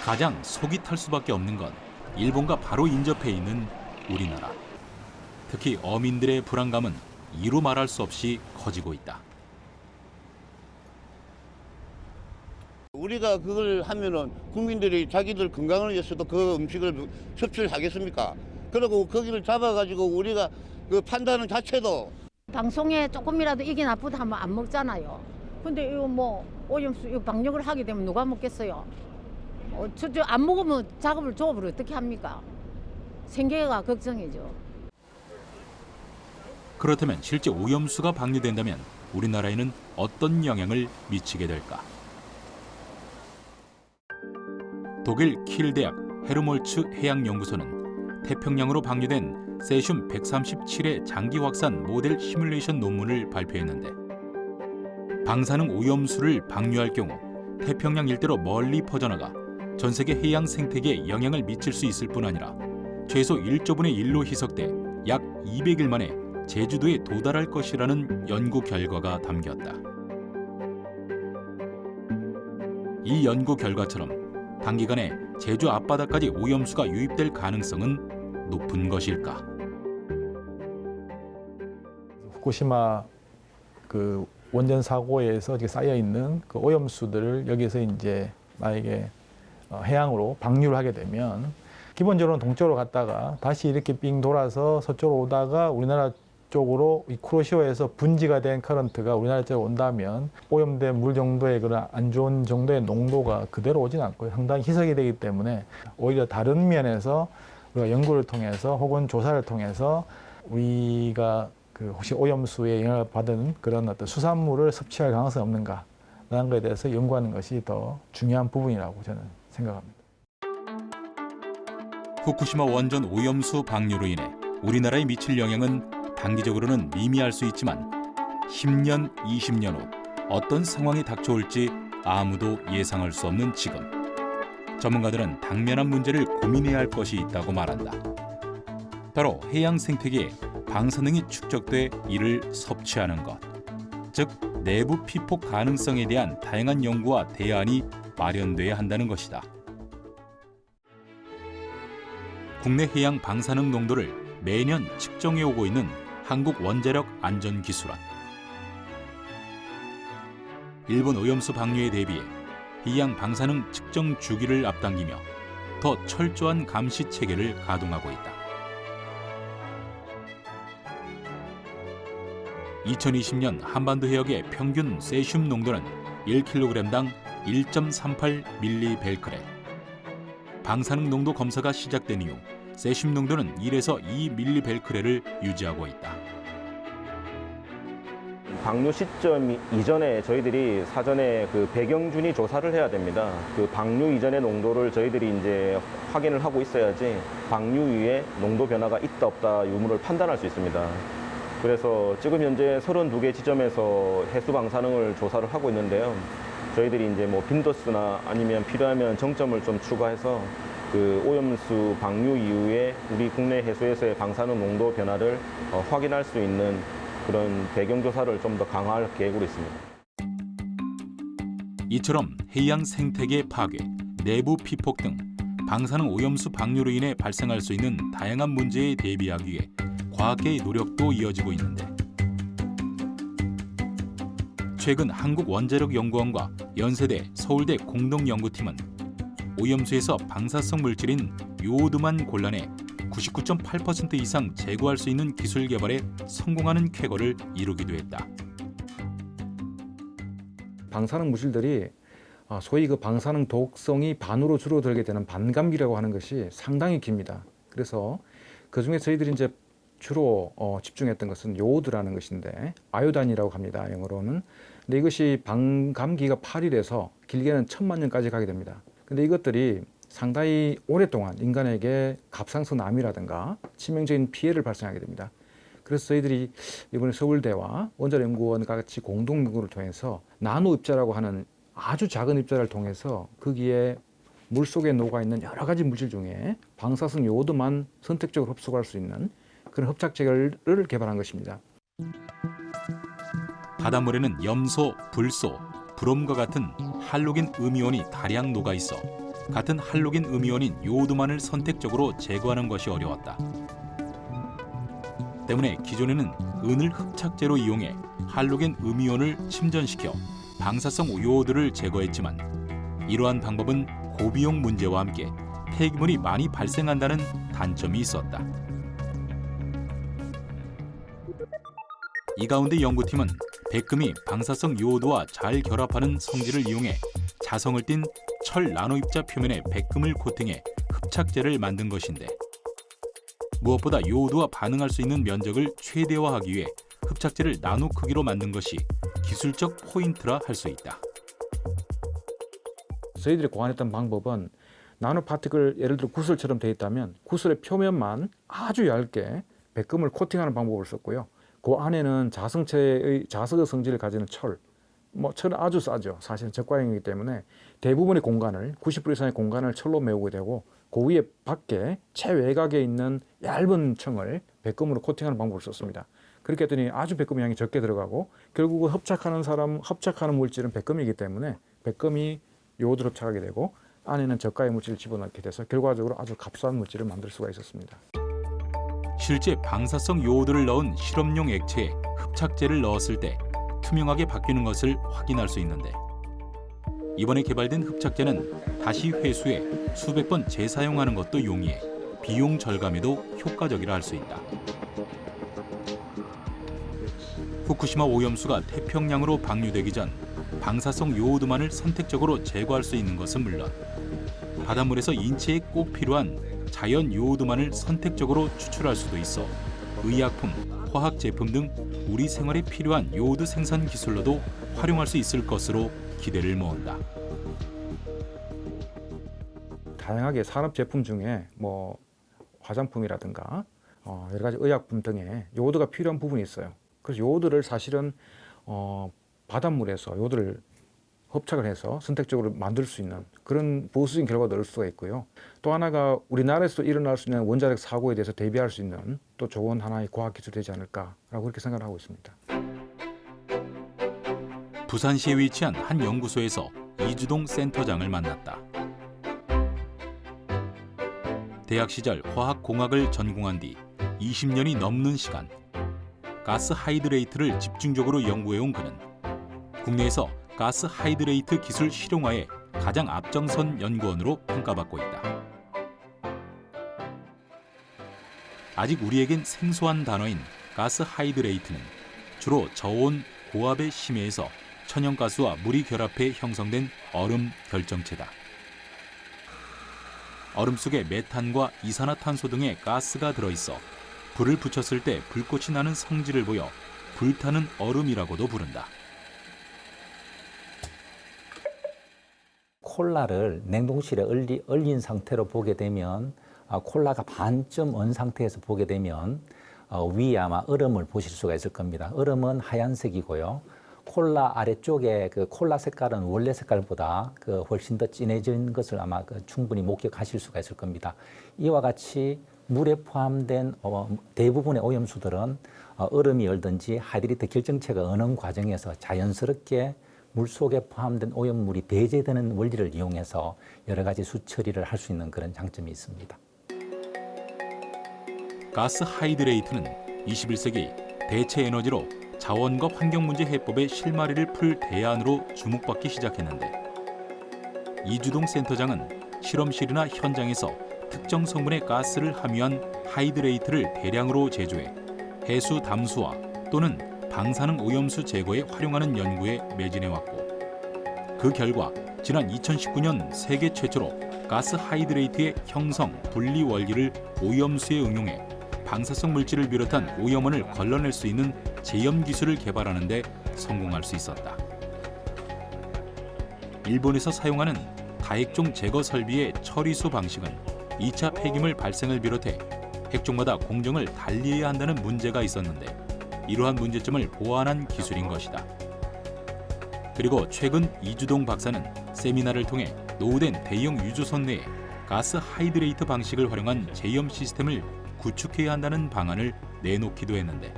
가장 속이 탈 수밖에 없는 건 일본과 바로 인접해 있는 우리나라. 특히 어민들의 불안감은 이루 말할 수 없이 커지고 있다. 우리가 그걸 하면은 국민들이 자기들 건강을 위해서도 그 음식을 섭취를 하겠습니까? 그리고 거기를 잡아가지고 우리가 그 판다는 자체도 방송에 조금이라도 이게 나쁘다 하면 안 먹잖아요. 근데 이거 뭐 오염수 이거 방역을 하게 되면 누가 먹겠어요? 저 안 먹으면 작업을 조업을 어떻게 합니까? 생계가 걱정이죠. 그렇다면 실제 오염수가 방류된다면 우리나라에는 어떤 영향을 미치게 될까? 독일 킬 대학 헤르몰츠 해양연구소는 태평양으로 방류된 세슘 137의 장기 확산 모델 시뮬레이션 논문을 발표했는데, 방사능 오염수를 방류할 경우 태평양 일대로 멀리 퍼져나가 전 세계 해양 생태계에 영향을 미칠 수 있을 뿐 아니라 최소 1조분의 1로 희석돼 약 200일 만에 제주도에 도달할 것이라는 연구 결과가 담겼다. 이 연구 결과처럼 단기간에 제주 앞바다까지 오염수가 유입될 가능성은 높은 것일까? 후쿠시마 그 원전 사고에서 쌓여 있는 그 오염수들을 여기서 이제 만약에 해양으로 방류를 하게 되면 기본적으로는 동쪽으로 갔다가 다시 이렇게 빙 돌아서 서쪽으로 오다가 우리나라 쪽으로 이 쿠로시오에서 분지가 된 커런트가 우리나라 쪽으로 온다면 오염된 물 정도의 그런 안 좋은 정도의 농도가 그대로 오진 않고요. 상당히 희석이 되기 때문에 오히려 다른 면에서 우리가 연구를 통해서 혹은 조사를 통해서 우리가 그 혹시 오염수에 영향을 받은 그런 어떤 수산물을 섭취할 가능성이 없는가라는 것에 대해서 연구하는 것이 더 중요한 부분이라고 저는 생각합니다. 후쿠시마 원전 오염수 방류로 인해 우리나라에 미칠 영향은 단기적으로는 미미할 수 있지만 10년, 20년 후 어떤 상황이 닥쳐올지 아무도 예상할 수 없는 지금, 전문가들은 당면한 문제를 고민해야 할 것이 있다고 말한다. 바로 해양 생태계에 방사능이 축적돼 이를 섭취하는 것, 즉 내부 피폭 가능성에 대한 다양한 연구와 대안이 마련돼야 한다는 것이다. 국내 해양 방사능 농도를 매년 측정해 오고 있는 한국원자력안전기술원. 일본 오염수 방류에 대비해 해양 방사능 측정 주기를 앞당기며 더 철저한 감시 체계를 가동하고 있다. 2020년 한반도 해역의 평균 세슘 농도는 1kg당 1.38mBq. 방사능 농도 검사가 시작된 이후 세슘 농도는 1에서 2mBq를 유지하고 있다. 방류 시점 이전에 저희들이 사전에 그 배경준위 조사를 해야 됩니다. 그 방류 이전의 농도를 저희들이 이제 확인을 하고 있어야지 방류 이후에 농도 변화가 있다 없다 유무를 판단할 수 있습니다. 그래서 지금 현재 32개 지점에서 해수 방사능을 조사를 하고 있는데요. 저희들이 이제 뭐 빈도수나 아니면 필요하면 정점을 좀 추가해서 그 오염수 방류 이후에 우리 국내 해수에서의 방사능 농도 변화를 확인할 수 있는 그런 배경 조사를 좀 더 강화할 계획으로 있습니다. 이처럼 해양 생태계 파괴, 내부 피폭 등 방사능 오염수 방류로 인해 발생할 수 있는 다양한 문제에 대비하기 위해 과학계의 노력도 이어지고 있는데, 최근 한국원자력연구원과 연세대, 서울대 공동연구팀은 오염수에서 방사성 물질인 요오드만 골라내 99.8% 이상 제거할 수 있는 기술 개발에 성공하는 쾌거를 이루기도 했다. 방사능 물질들이 소위 그 방사능 독성이 반으로 줄어들게 되는 반감기라고 하는 것이 상당히 깁니다. 그래서 그중에 저희들이 이제 주로 집중했던 것은 요오드라는 것인데, 아요단이라고 합니다, 영어로는. 근데 이것이 반감기가 8일에서 길게는 1000만 년까지 가게 됩니다. 근데 이것들이 상당히 오랫동안 인간에게 갑상선 암이라든가 치명적인 피해를 발생하게 됩니다. 그래서 저희들이 이번에 서울대와 원자력연구원과 같이 공동 연구를 통해서 나노 입자라고 하는 아주 작은 입자를 통해서 거기에 물속에 녹아있는 여러 가지 물질 중에 방사성 요오드만 선택적으로 흡수할 수 있는 그런 흡착제를 개발한 것입니다. 바닷물에는 염소, 불소, 브롬과 같은 할로겐 음이온이 다량 녹아 있어 같은 할로겐 음이온인 요오드만을 선택적으로 제거하는 것이 어려웠다. 때문에 기존에는 은을 흡착제로 이용해 할로겐 음이온을 침전시켜 방사성 요오드를 제거했지만 이러한 방법은 고비용 문제와 함께 폐기물이 많이 발생한다는 단점이 있었다. 이 가운데 연구팀은 백금이 방사성 요오드와 잘 결합하는 성질을 이용해 자성을 띤 철 나노입자 표면에 백금을 코팅해 흡착제를 만든 것인데 무엇보다 요오드와 반응할 수 있는 면적을 최대화하기 위해 흡착제를 나노 크기로 만든 것이 기술적 포인트라 할 수 있다. 저희들이 고안했던 방법은 나노 파티클, 예를 들어 구슬처럼 되어 있다면 구슬의 표면만 아주 얇게 백금을 코팅하는 방법을 썼고요. 그 안에는 자성체의 자석의 성질을 가지는 철, 철은 아주 싸죠. 사실은 저가형이기 때문에 대부분의 공간을 90% 이상의 공간을 철로 메우게 되고 그 위에 밖에 최외곽에 있는 얇은 청을 백금으로 코팅하는 방법을 썼습니다. 그렇게 했더니 아주 백금 양이 적게 들어가고 결국은 합착하는 물질은 백금이기 때문에 백금이 요오드로 합착하게 되고 안에는 저가의 물질을 집어넣게 돼서 결과적으로 아주 값싼 물질을 만들 수가 있었습니다. 실제 방사성 요오드를 넣은 실험용 액체에 흡착제를 넣었을 때 투명하게 바뀌는 것을 확인할 수 있는데 이번에 개발된 흡착제는 다시 회수해 수백 번 재사용하는 것도 용이해 비용 절감에도 효과적이라 할 수 있다. 후쿠시마 오염수가 태평양으로 방류되기 전 방사성 요오드만을 선택적으로 제거할 수 있는 것은 물론 바닷물에서 인체에 꼭 필요한 자연 요오드만을 선택적으로 추출할 수도 있어 의약품, 화학 제품 등 우리 생활에 필요한 요오드 생산 기술로도 활용할 수 있을 것으로 기대를 모은다. 다양하게 산업 제품 중에 화장품이라든가 여러 가지 의약품 등에 요오드가 필요한 부분이 있어요. 그래서 요오드를 사실은 바닷물에서 요오드를 흡착을 해서 선택적으로 만들 수 있는 그런 보수적인 결과도 얻을 수가 있고요. 또 하나가 우리나라에서 일어날 수 있는 원자력 사고에 대해서 대비할 수 있는 또 좋은 하나의 과학 기술이 되지 않을까라고 그렇게 생각을 하고 있습니다. 부산시에 위치한 한 연구소에서 이주동 센터장을 만났다. 대학 시절 화학공학을 전공한 뒤 20년이 넘는 시간 가스 하이드레이트를 집중적으로 연구해온 그는 국내에서 가스 하이드레이트 기술 실용화에 가장 앞장선 연구원으로 평가받고 있다. 아직 우리에겐 생소한 단어인 가스 하이드레이트는 주로 저온 고압의 심해에서 천연가스와 물이 결합해 형성된 얼음 결정체다. 얼음 속에 메탄과 이산화탄소 등의 가스가 들어있어 불을 붙였을 때 불꽃이 나는 성질을 보여 불타는 얼음이라고도 부른다. 콜라를 냉동실에 얼린 상태로 보게 되면 콜라가 반쯤 얼은 상태에서 보게 되면 위에 아마 얼음을 보실 수가 있을 겁니다. 얼음은 하얀색이고요. 콜라 아래쪽에 그 콜라 색깔은 원래 색깔보다 훨씬 더 진해진 것을 아마 충분히 목격하실 수가 있을 겁니다. 이와 같이 물에 포함된 대부분의 오염수들은 얼음이 얼든지 하이드레이트 결정체가 어는 과정에서 자연스럽게 물속에 포함된 오염물이 배제되는 원리를 이용해서 여러 가지 수처리를 할 수 있는 그런 장점이 있습니다. 가스 하이드레이트는 21세기 대체 에너지로 자원과 환경문제 해법의 실마리를 풀 대안으로 주목받기 시작했는데 이주동 센터장은 실험실이나 현장에서 특정 성분의 가스를 함유한 하이드레이트를 대량으로 제조해 해수 담수화 또는 방사능 오염수 제거에 활용하는 연구에 매진해왔고 그 결과 지난 2019년 세계 최초로 가스 하이드레이트의 형성, 분리 원리를 오염수에 응용해 방사성 물질을 비롯한 오염원을 걸러낼 수 있는 제염 기술을 개발하는 데 성공할 수 있었다. 일본에서 사용하는 다핵종 제거 설비의 처리수 방식은 2차 폐기물 발생을 비롯해 핵종마다 공정을 달리해야 한다는 문제가 있었는데 이러한 문제점을 보완한 기술인 것이다. 그리고 최근 이주동 박사는 세미나를 통해 노후된 대형 유조선 내에 가스 하이드레이트 방식을 활용한 제염 시스템을 구축해야 한다는 방안을 내놓기도 했는데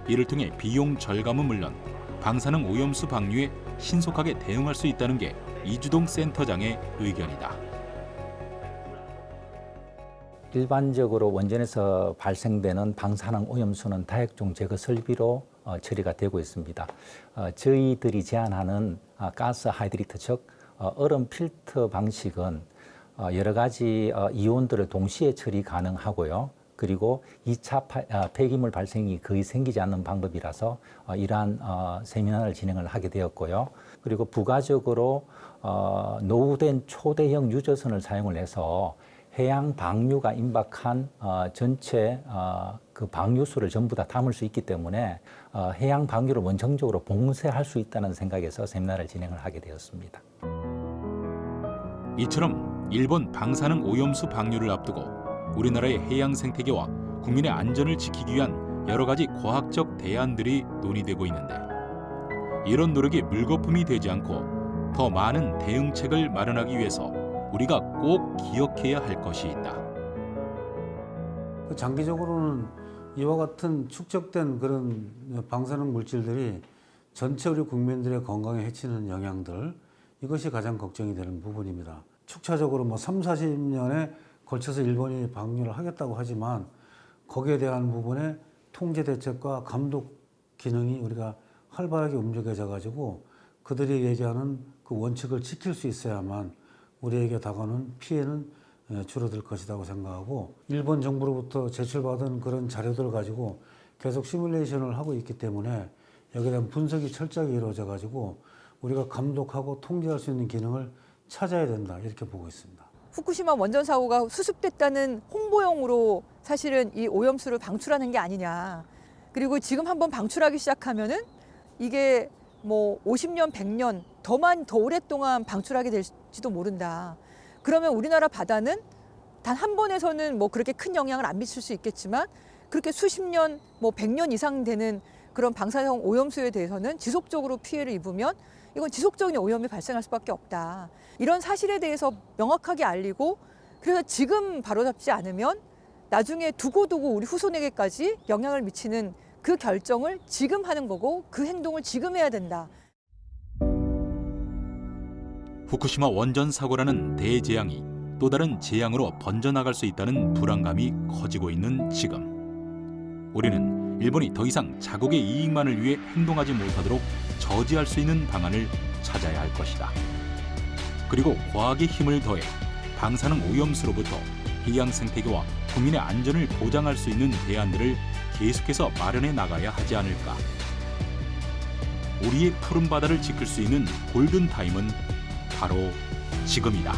이를 통해 비용 절감은 물론 방사능 오염수 방류에 신속하게 대응할 수 있다는 게 이주동 센터장의 의견이다. 일반적으로 원전에서 발생되는 방사능 오염수는 다액종 제거 설비로 처리가 되고 있습니다. 저희들이 제안하는 가스 하이드리트 즉 얼음 필터 방식은 여러 가지 이온들을 동시에 처리 가능하고요. 그리고 2차 폐기물 발생이 거의 생기지 않는 방법이라서 이러한 세미나를 진행을 하게 되었고요. 그리고 부가적으로 노후된 초대형 유조선을 사용을 해서 해양 방류가 임박한 전체 그 방류수를 전부 다 담을 수 있기 때문에 해양 방류를 원천적으로 봉쇄할 수 있다는 생각에서 세미나를 진행을 하게 되었습니다. 이처럼 일본 방사능 오염수 방류를 앞두고 우리나라의 해양 생태계와 국민의 안전을 지키기 위한 여러 가지 과학적 대안들이 논의되고 있는데 이런 노력이 물거품이 되지 않고 더 많은 대응책을 마련하기 위해서 우리가 꼭 기억해야 할 것이 있다. 장기적으로는 이와 같은 축적된 그런 방사능 물질들이 전체 우리 국민들의 건강에 해치는 영향들, 이것이 가장 걱정이 되는 부분입니다. 축차적으로 3, 40년에 걸쳐서 일본이 방류를 하겠다고 하지만 거기에 대한 부분에 통제 대책과 감독 기능이 우리가 활발하게 움직여져 가지고 그들이 얘기하는 그 원칙을 지킬 수 있어야만 우리에게 다가오는 피해는 줄어들 것이라고 생각하고, 일본 정부로부터 제출받은 그런 자료들을 가지고 계속 시뮬레이션을 하고 있기 때문에 여기에 대한 분석이 철저하게 이루어져 가지고 우리가 감독하고 통제할 수 있는 기능을 찾아야 된다, 이렇게 보고 있습니다. 후쿠시마 원전 사고가 수습됐다는 홍보용으로 사실은 이 오염수를 방출하는 게 아니냐. 그리고 지금 한번 방출하기 시작하면은 이게 50년, 100년 더 오랫동안 방출하게 될지도 모른다. 그러면 우리나라 바다는 단 한 번에서는 그렇게 큰 영향을 안 미칠 수 있겠지만 그렇게 수십 년, 100년 이상 되는 그런 방사성 오염수에 대해서는 지속적으로 피해를 입으면 이건 지속적인 오염이 발생할 수밖에 없다. 이런 사실에 대해서 명확하게 알리고, 그래서 지금 바로잡지 않으면 나중에 두고두고 우리 후손에게까지 영향을 미치는 그 결정을 지금 하는 거고 그 행동을 지금 해야 된다. 후쿠시마 원전 사고라는 대재앙이 또 다른 재앙으로 번져나갈 수 있다는 불안감이 커지고 있는 지금, 우리는 일본이 더 이상 자국의 이익만을 위해 행동하지 못하도록 저지할 수 있는 방안을 찾아야 할 것이다. 그리고 과학의 힘을 더해 방사능 오염수로부터 해양 생태계와 국민의 안전을 보장할 수 있는 대안들을 계속해서 마련해 나가야 하지 않을까. 우리의 푸른 바다를 지킬 수 있는 골든 타임은 바로 지금이다.